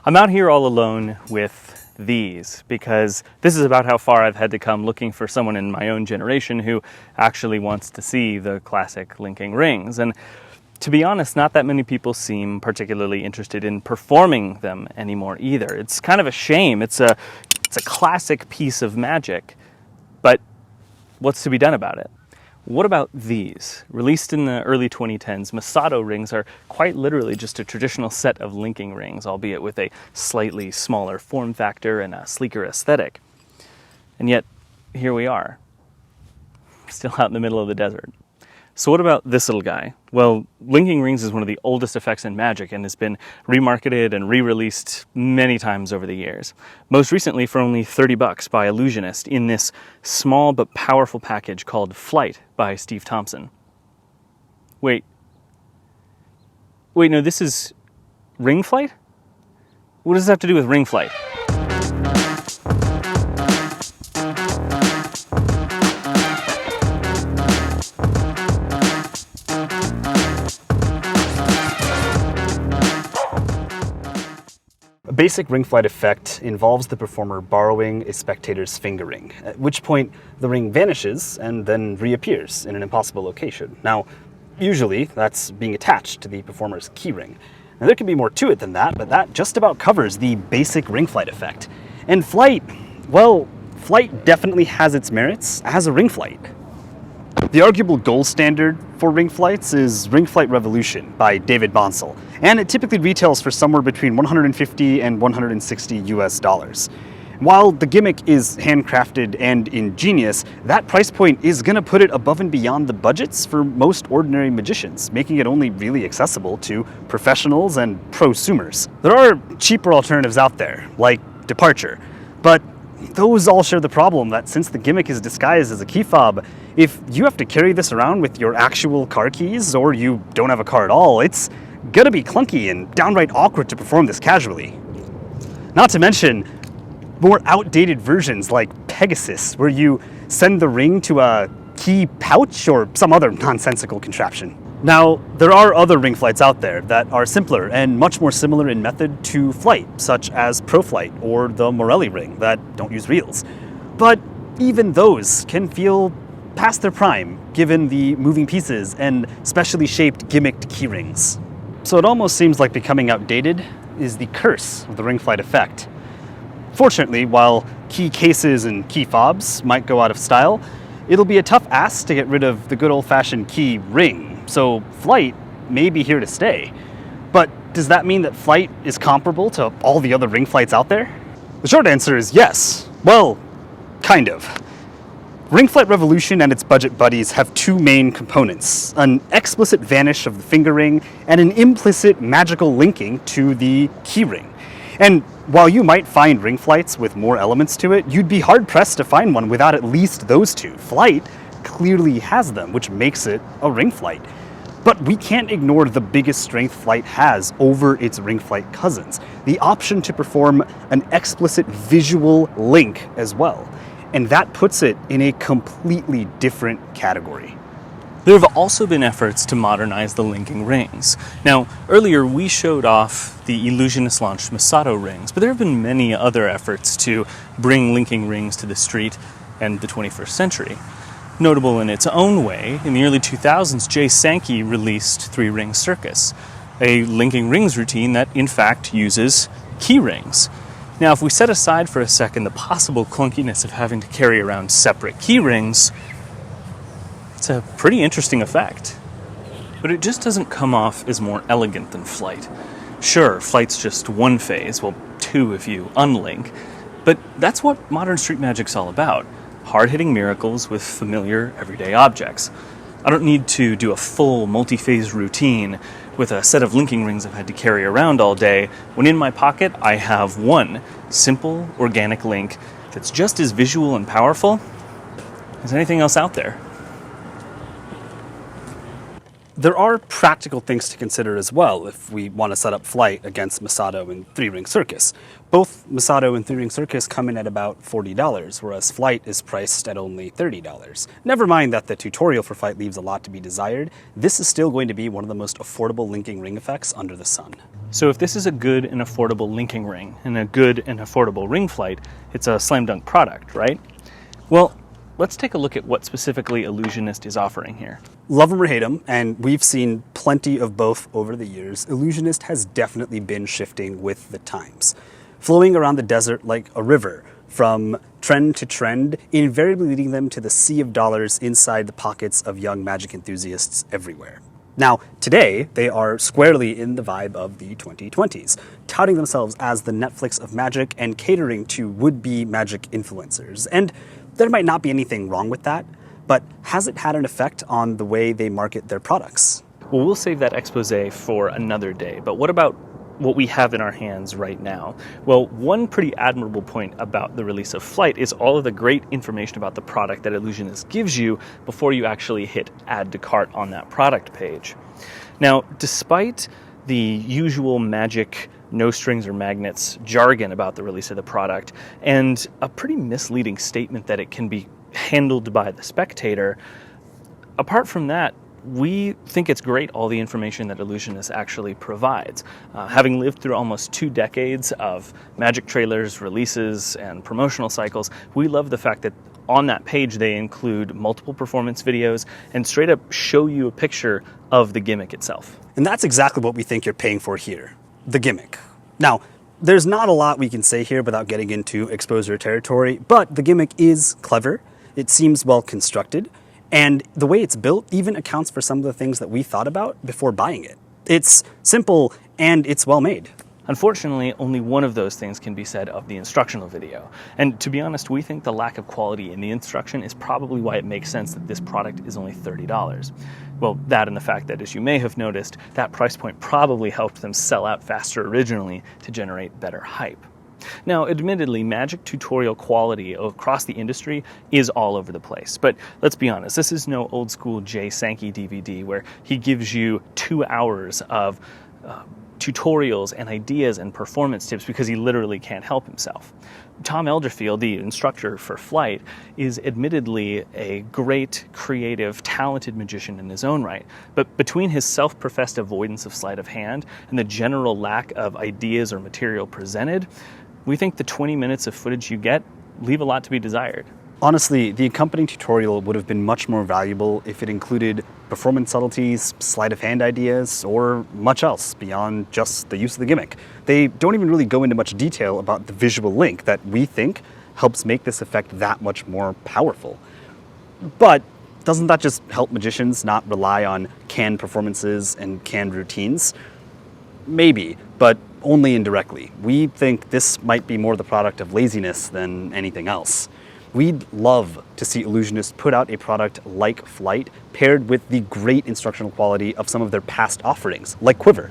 I'm out here all alone with these because this is about how far I've had to come looking for someone in my own generation who actually wants to see the classic linking rings. And to be honest, not that many people seem particularly interested in performing them anymore either. It's kind of a shame. It's a classic piece of magic, but what's to be done about it? What about these? Released in the early 2010s, Masato rings are quite literally just a traditional set of linking rings, albeit with a slightly smaller form factor and a sleeker aesthetic. And yet, here we are, still out in the middle of the desert. So what about this little guy? Well, linking rings is one of the oldest effects in magic and has been remarketed and re-released many times over the years. Most recently for only $30 by Ellusionist in this small but powerful package called Flite by Steve Thompson. Wait, no, this is Ring Flite? What does this have to do with Ring Flite? A basic ring flight effect involves the performer borrowing a spectator's finger ring, at which point the ring vanishes and then reappears in an impossible location. Now, usually that's being attached to the performer's key ring. Now, there can be more to it than that, but that just about covers the basic ring flight effect. And Flite, well, Flite definitely has its merits as a ring flight. The arguable gold standard for ring flights is Ring Flight Revolution by David Bonsall, and it typically retails for somewhere between $150 and $160 US. While the gimmick is handcrafted and ingenious, that price point is going to put it above and beyond the budgets for most ordinary magicians, making it only really accessible to professionals and prosumers. There are cheaper alternatives out there, like Departure, but those all share the problem that since the gimmick is disguised as a key fob, if you have to carry this around with your actual car keys or you don't have a car at all, it's gonna be clunky and downright awkward to perform this casually. Not to mention more outdated versions like Pegasus, where you send the ring to a key pouch or some other nonsensical contraption. Now, there are other ring flights out there that are simpler and much more similar in method to Flite, such as ProFlite or the Morelli ring that don't use reels. But even those can feel past their prime, given the moving pieces and specially shaped gimmicked key rings. So it almost seems like becoming outdated is the curse of the ring flight effect. Fortunately, while key cases and key fobs might go out of style, it'll be a tough ask to get rid of the good old-fashioned key ring. So Flite may be here to stay. But does that mean that Flite is comparable to all the other ring flights out there? The short answer is yes. Well, kind of. Ring Flight Revolution and its budget buddies have two main components: an explicit vanish of the finger ring and an implicit magical linking to the key ring. And while you might find ring flights with more elements to it, you'd be hard-pressed to find one without at least those two. Flite clearly has them, which makes it a ring flight. But we can't ignore the biggest strength Flite has over its ring flight cousins: the option to perform an explicit visual link as well. And that puts it in a completely different category. There have also been efforts to modernize the linking rings. Now, earlier we showed off the Ellusionist launched Masato rings, but there have been many other efforts to bring linking rings to the street and the 21st century. Notable in its own way, in the early 2000s, Jay Sankey released Three Ring Circus, a linking rings routine that in fact uses key rings. Now, if we set aside for a second the possible clunkiness of having to carry around separate key rings, it's a pretty interesting effect. But it just doesn't come off as more elegant than Flite. Sure, Flite's just one phase, well, two if you unlink, but that's what modern street magic's all about. Hard-hitting miracles with familiar, everyday objects. I don't need to do a full multi-phase routine with a set of linking rings I've had to carry around all day, when in my pocket I have one simple, organic link that's just as visual and powerful as anything else out there. There are practical things to consider as well if we want to set up Flite against Masato and Three Ring Circus. Both Masato and Three Ring Circus come in at about $40, whereas Flite is priced at only $30. Never mind that the tutorial for Flite leaves a lot to be desired, this is still going to be one of the most affordable linking ring effects under the sun. So if this is a good and affordable linking ring and a good and affordable ring Flite, it's a slam dunk product, right? Well, let's take a look at what specifically Ellusionist is offering here. Love them or hate them, and we've seen plenty of both over the years, Ellusionist has definitely been shifting with the times. Flowing around the desert like a river, from trend to trend, invariably leading them to the sea of dollars inside the pockets of young magic enthusiasts everywhere. Now, today, they are squarely in the vibe of the 2020s, touting themselves as the Netflix of magic and catering to would-be magic influencers. And there might not be anything wrong with that, but has it had an effect on the way they market their products? Well, we'll save that expose for another day, but what about what we have in our hands right now? Well, one pretty admirable point about the release of Flite is all of the great information about the product that Ellusionist gives you before you actually hit add to cart on that product page. Now, despite the usual magic no strings or magnets jargon about the release of the product and a pretty misleading statement that it can be handled by the spectator, apart from that, we think it's great all the information that Ellusionist actually provides. Having lived through almost 2 decades of magic trailers, releases, and promotional cycles, we love the fact that on that page they include multiple performance videos and straight up show you a picture of the gimmick itself. And that's exactly what we think you're paying for here, the gimmick. Now, there's not a lot we can say here without getting into exposure territory, but the gimmick is clever, it seems well constructed, and the way it's built even accounts for some of the things that we thought about before buying it. It's simple and it's well made. Unfortunately, only one of those things can be said of the instructional video. And to be honest, we think the lack of quality in the instruction is probably why it makes sense that this product is only $30. Well, that and the fact that, as you may have noticed, that price point probably helped them sell out faster originally to generate better hype. Now, admittedly, magic tutorial quality across the industry is all over the place. But let's be honest, this is no old school Jay Sankey DVD where he gives you 2 hours of tutorials and ideas and performance tips because he literally can't help himself. Tom Elderfield, the instructor for Flite, is admittedly a great, creative, talented magician in his own right. But between his self-professed avoidance of sleight of hand and the general lack of ideas or material presented, we think the 20 minutes of footage you get leave a lot to be desired. Honestly, the accompanying tutorial would have been much more valuable if it included performance subtleties, sleight of hand ideas, or much else beyond just the use of the gimmick. They don't even really go into much detail about the visual link that we think helps make this effect that much more powerful. But doesn't that just help magicians not rely on canned performances and canned routines? Maybe, but only indirectly. We think this might be more the product of laziness than anything else. We'd love to see Ellusionist put out a product like Flite paired with the great instructional quality of some of their past offerings, like Quiver.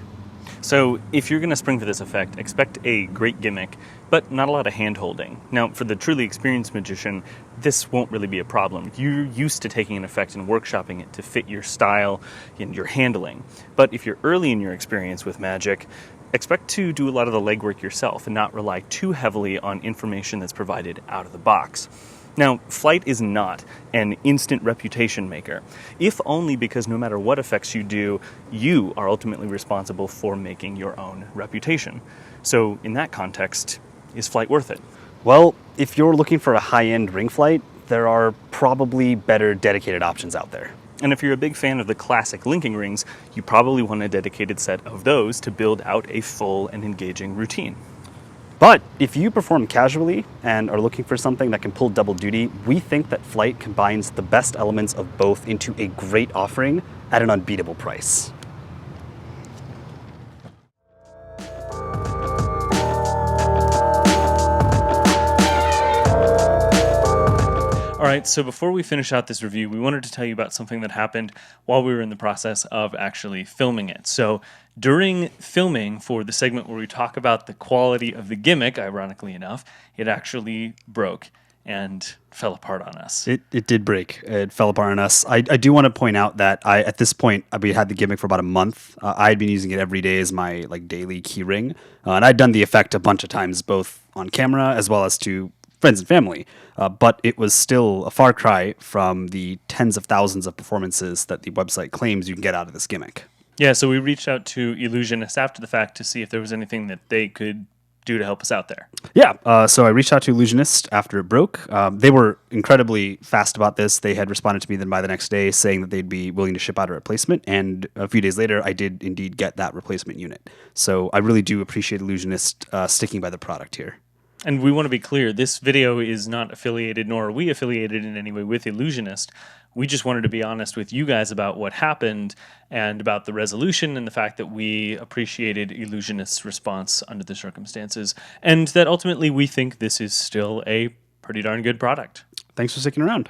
So if you're going to spring for this effect, expect a great gimmick, but not a lot of hand-holding. Now, for the truly experienced magician, this won't really be a problem. You're used to taking an effect and workshopping it to fit your style and your handling. But if you're early in your experience with magic, expect to do a lot of the legwork yourself and not rely too heavily on information that's provided out of the box. Now, Flite is not an instant reputation maker, if only because no matter what effects you do, you are ultimately responsible for making your own reputation. So in that context, is Flite worth it? Well, if you're looking for a high-end ring Flite, there are probably better dedicated options out there. And if you're a big fan of the classic linking rings, you probably want a dedicated set of those to build out a full and engaging routine. But if you perform casually and are looking for something that can pull double duty, we think that Flite combines the best elements of both into a great offering at an unbeatable price. All right, so before we finish out this review, we wanted to tell you about something that happened while we were in the process of actually filming it. So during filming for the segment where we talk about the quality of the gimmick, ironically enough, it actually broke. and fell apart on us. It did break. It fell apart on us. I do want to point out that at this point, we had the Gimmick for about a month. I had been using it every day as my daily key ring. And I'd done the effect a bunch of times, both on camera as well as to friends and family. But it was still a far cry from the tens of thousands of performances that the website claims you can get out of this Gimmick. Yeah, so we reached out to Ellusionist after the fact to see if there was anything that they could do to help us out there. Yeah, so I reached out to Ellusionist after it broke. They were incredibly fast about this. They had responded to me then by the next day saying that they'd be willing to ship out a replacement, and a few days later, I did indeed get that replacement unit. So I really do appreciate Ellusionist sticking by the product here. And we want to be clear, this video is not affiliated, nor are we affiliated in any way with Ellusionist. We just wanted to be honest with you guys about what happened and about the resolution and the fact that we appreciated Ellusionist's response under the circumstances, and that ultimately we think this is still a pretty darn good product. Thanks for sticking around.